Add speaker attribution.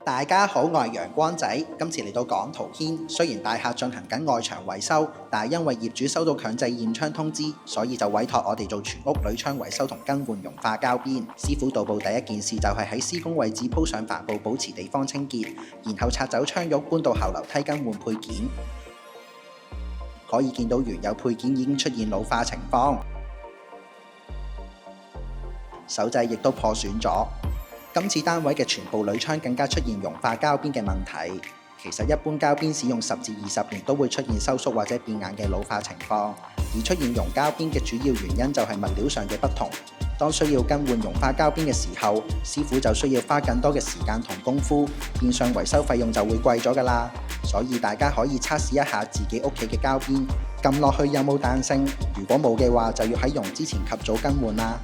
Speaker 1: 大家好，我係陽光仔，今次嚟到港濤軒。雖然大廈進行緊外牆維修，但係因為業主收到強制驗窗通知，所以就委託我哋做全屋鋁窗維修同更換溶化膠邊。師傅到埗第一件事就係喺施工位置鋪上帆布，保持地方清潔，然後拆走窗褥，搬到後樓梯更換配件。可以見到原有配件已經出現老化情況，手掣亦都破損咗。今次單位嘅全部鋁窗更加出現溶化膠邊嘅問題。其實一般膠邊使用10至20年都會出現收縮或者變硬嘅老化情況，而出現溶膠邊嘅主要原因就係物料上嘅不同。當需要更換溶化膠邊嘅時候，師傅就需要花更多嘅時間同功夫，變相維修費用就會貴咗㗎啦。所以大家可以測試一下自己屋企嘅膠邊，撳落去有冇彈性，如果冇嘅話就要喺用之前及早更換啦。